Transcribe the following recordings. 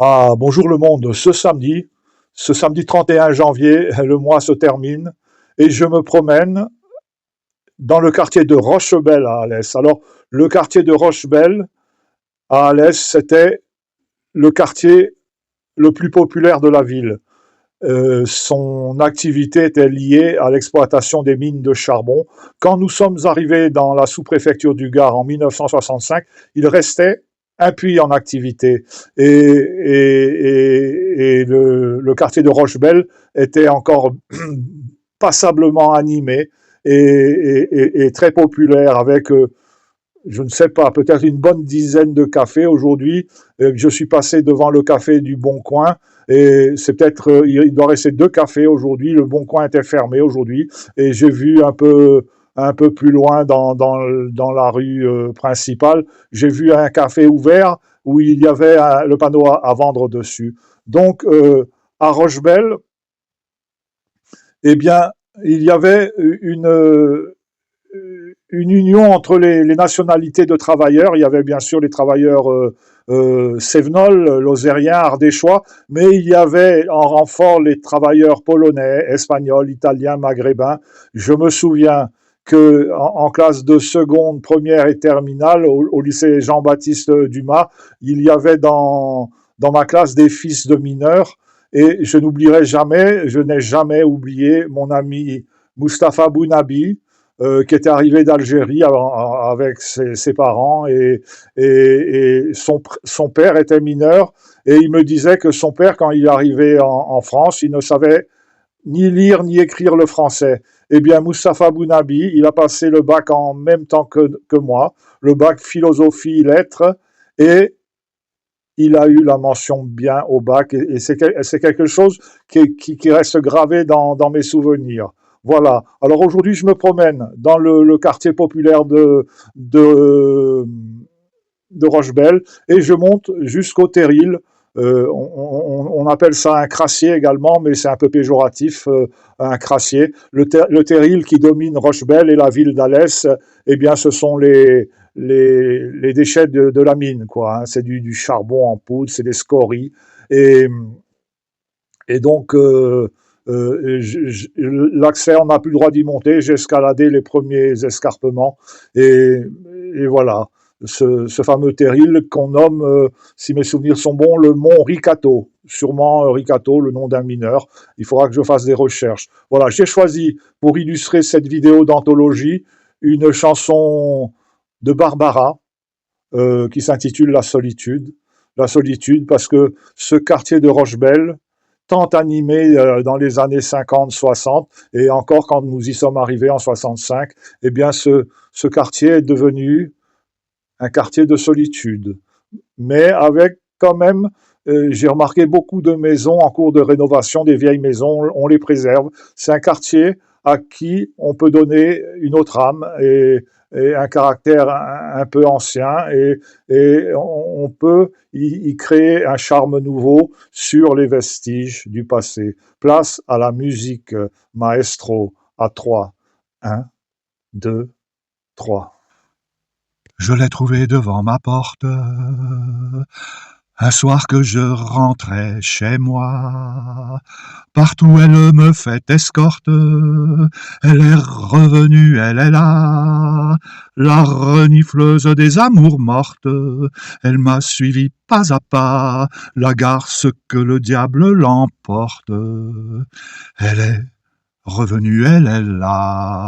Ah, bonjour le monde. Ce samedi 31 janvier, le mois se termine et je me promène dans le quartier de Rochebelle à Alès. Alors, le quartier de Rochebelle à Alès, c'était le quartier le plus populaire de la ville. Son activité était liée à l'exploitation des mines de charbon. Quand nous sommes arrivés dans la sous-préfecture du Gard en 1965, il restait un puits en activité et le quartier de Rochebelle était encore passablement animé et très populaire avec je ne sais pas, peut-être une bonne dizaine de cafés aujourd'hui. Je suis passé devant le café du Bon Coin et c'est peut-être, il doit rester deux cafés aujourd'hui. Le Bon Coin était fermé aujourd'hui et j'ai vu un peu plus loin dans la rue principale, j'ai vu un café ouvert où il y avait le panneau à vendre dessus. Donc, à Rochebelle, eh bien, il y avait une union entre les nationalités de travailleurs. Il y avait bien sûr les travailleurs cévenols, lozériens, ardéchois, mais il y avait en renfort les travailleurs polonais, espagnols, italiens, maghrébins. Je me souviens que en classe de seconde, première et terminale, au lycée Jean-Baptiste Dumas, il y avait dans ma classe des fils de mineurs. Et je n'oublierai jamais, je n'ai jamais oublié mon ami Mustapha Bounabi, qui était arrivé d'Algérie avec ses parents et son père était mineur et il me disait que son père, quand il arrivait en France, il ne savait ni lire ni écrire le français. Eh bien, Mustapha Bounabi, il a passé le bac en même temps que moi, le bac philosophie lettres, et il a eu la mention bien au bac et c'est quelque chose qui reste gravé dans mes souvenirs. Voilà. Alors aujourd'hui, je me promène dans le quartier populaire de, de Rochebelle et je monte jusqu'au Terril. On appelle ça un crassier également, mais c'est un peu péjoratif, un crassier. Le Terril qui domine Rochebelle et la ville d'Alès, eh bien, ce sont les déchets de la mine, quoi. Hein. C'est du charbon en poudre, c'est des scories. Et, et donc, l'accès, on n'a plus le droit d'y monter. J'ai escaladé les premiers escarpements. Et voilà, ce fameux terril qu'on nomme, si mes souvenirs sont bons, le mont Ricato. Sûrement Ricato, le nom d'un mineur. Il faudra que je fasse des recherches. Voilà, j'ai choisi pour illustrer cette vidéo d'anthologie une chanson de Barbara qui s'intitule La solitude. La solitude parce que ce quartier de Rochebelle, tant animé dans les années 50-60 et encore quand nous y sommes arrivés en 65, eh bien ce quartier est devenu un quartier de solitude. Mais avec quand même, j'ai remarqué beaucoup de maisons en cours de rénovation, des vieilles maisons, on les préserve. C'est un quartier à qui on peut donner une autre âme et un caractère un peu ancien et on peut y créer un charme nouveau sur les vestiges du passé. Place à la musique, maestro, à 3. 1, 2, 3. Je l'ai trouvée devant ma porte, un soir que je rentrais chez moi. Partout elle me fait escorte, elle est revenue, elle est là, la renifleuse des amours mortes. Elle m'a suivi pas à pas, la garce que le diable l'emporte. Elle est revenue, elle est là.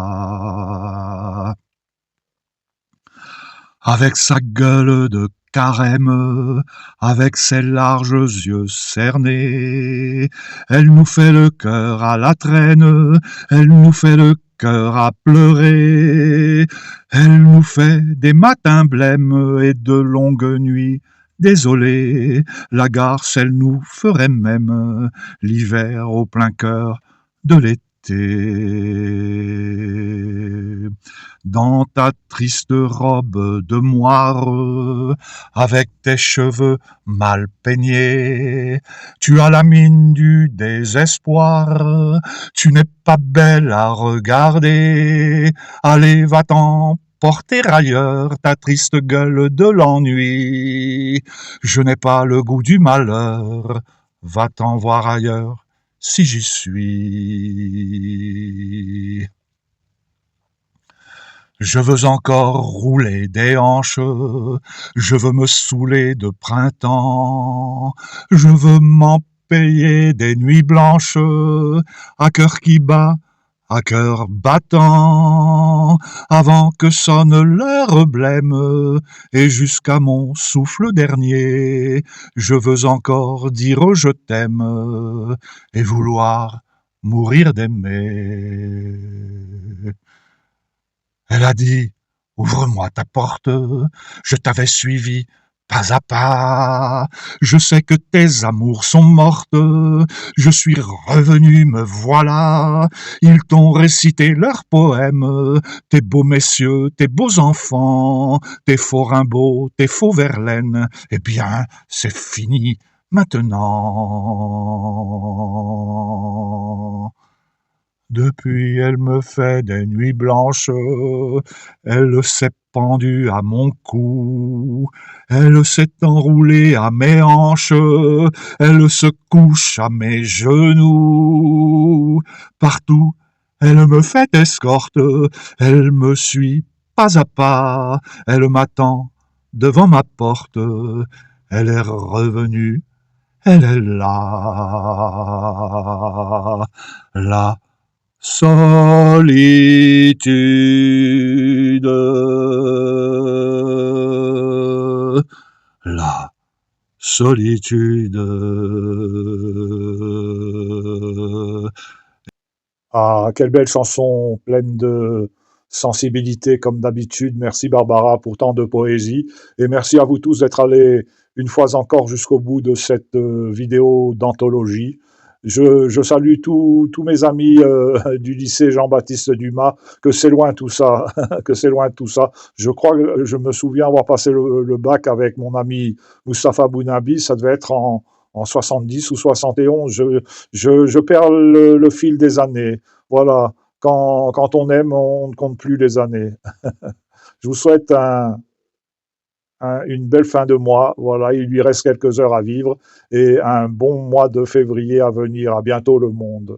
Avec sa gueule de carême, avec ses larges yeux cernés, elle nous fait le cœur à la traîne, elle nous fait le cœur à pleurer, elle nous fait des matins blêmes et de longues nuits désolées, la garce elle nous ferait même l'hiver au plein cœur de l'été. Dans ta triste robe de moire, avec tes cheveux mal peignés, tu as la mine du désespoir, tu n'es pas belle à regarder, allez va-t'en porter ailleurs ta triste gueule de l'ennui. Je n'ai pas le goût du malheur, va-t'en voir ailleurs si j'y suis. Je veux encore rouler des hanches, je veux me saouler de printemps, je veux m'en payer des nuits blanches, à cœur qui bat, à cœur battant, avant que sonne l'heure blême, et jusqu'à mon souffle dernier, je veux encore dire je t'aime, et vouloir mourir d'aimer. Elle a dit, ouvre-moi ta porte, je t'avais suivi pas à pas. Je sais que tes amours sont mortes, je suis revenu, me voilà. Ils t'ont récité leurs poèmes, tes beaux messieurs, tes beaux enfants, tes faux Rimbaud, tes faux Verlaine. Eh bien, c'est fini maintenant. Depuis, elle me fait des nuits blanches, elle s'est pendue à mon cou, elle s'est enroulée à mes hanches, elle se couche à mes genoux. Partout, elle me fait escorte, elle me suit pas à pas, elle m'attend devant ma porte, elle est revenue, elle est là, là. Solitude, la solitude. Ah, quelle belle chanson, pleine de sensibilité comme d'habitude. Merci Barbara pour tant de poésie. Et merci à vous tous d'être allés une fois encore jusqu'au bout de cette vidéo d'anthologie. Je salue tous mes amis du lycée Jean-Baptiste Dumas, que c'est loin tout ça, que c'est loin tout ça. Je crois que je me souviens avoir passé le bac avec mon ami Mustapha Bounabi, ça devait être en 70 ou 71. Je perds le fil des années. Voilà, quand on aime, on ne compte plus les années. Je vous souhaite une belle fin de mois. Voilà, il lui reste quelques heures à vivre et un bon mois de février à venir. À bientôt le monde.